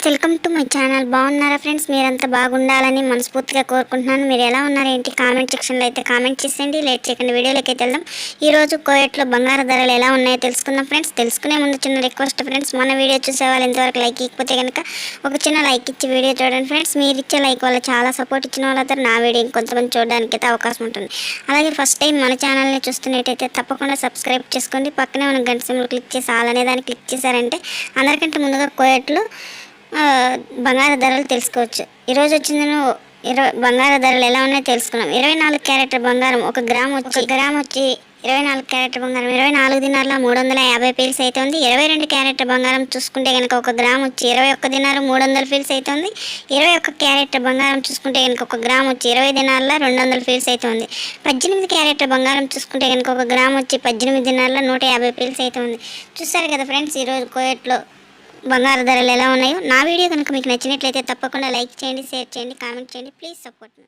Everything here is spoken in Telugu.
Welcome to my channel. బాగున్నారా ఫ్రెండ్స్? మీరంతా బాగుండాలని మనస్ఫూర్తిగా కోరుకుంటున్నాను. మీరు ఎలా ఉన్నారు ఏంటి కామెంట్ సెక్షన్లో అయితే కామెంట్ చేసేయండి. లేట్ చేయకండి, వీడియోలోకి అయితే వెళ్దాం. ఈరోజు కోయట్లో బంగారు ధరలు ఎలా ఉన్నాయో తెలుసుకుందాం ఫ్రెండ్స్. తెలుసుకునే ముందు చిన్న రిక్వెస్ట్ ఫ్రెండ్స్, మన వీడియో చూసే వాళ్ళు ఇంతవరకు లైక్ ఇకపోతే కనుక ఒక చిన్న లైక్ ఇచ్చి వీడియో చూడండి ఫ్రెండ్స్. మీరు ఇచ్చే లైక్ వల్ల చాలా సపోర్ట్ ఇచ్చిన వాళ్ళతో నా వీడియో ఇంకొంతమంది చూడడానికి అయితే అవకాశం ఉంటుంది. అలాగే ఫస్ట్ టైం మన ఛానల్ని చూస్తున్నట్టయితే తప్పకుండా సబ్స్క్రైబ్ చేసుకోండి. పక్కనే ఉన్న గంట సింబల్ క్లిక్ చేసి ఆల్ అనే దాన్ని క్లిక్ చేశారంటే అందరికంటే ముందుగా కోయట్లో బంగారు ధరలు తెలుసుకోవచ్చు. ఈరోజు వచ్చింది బంగారు ధరలు ఎలా ఉన్నాయో తెలుసుకున్నాం. 24 క్యారెట్ బంగారం ఒక గ్రామ్ వచ్చి 24 క్యారెట్ బంగారం 24 దినార్ల 350 పీల్స్ అయితే ఉంది. 22 క్యారెట్ బంగారం చూసుకుంటే కనుక ఒక గ్రామ్ వచ్చి 21 దినారు 300 పీల్స్ అయితే ఉంది. 21 క్యారెట్ బంగారం చూసుకుంటే కనుక ఒక గ్రామ్ వచ్చి 20 దినార్ల 200 పీల్స్ అయితే ఉంది. 18 క్యారెట్ బంగారం చూసుకుంటే కనుక ఒక గ్రామ్ వచ్చి 18 దినార్ల 150 పీల్స్ అయితే ఉంది. చూస్తారు కదా ఫ్రెండ్స్, ఈరోజు కోయట్లో బంగారు ధరలు ఎలా ఉన్నాయో. నా వీడియో కనుక మీకు నచ్చినట్లయితే తప్పకుండా లైక్ చేయండి, షేర్ చేయండి, కామెంట్ చేయండి. Please support me.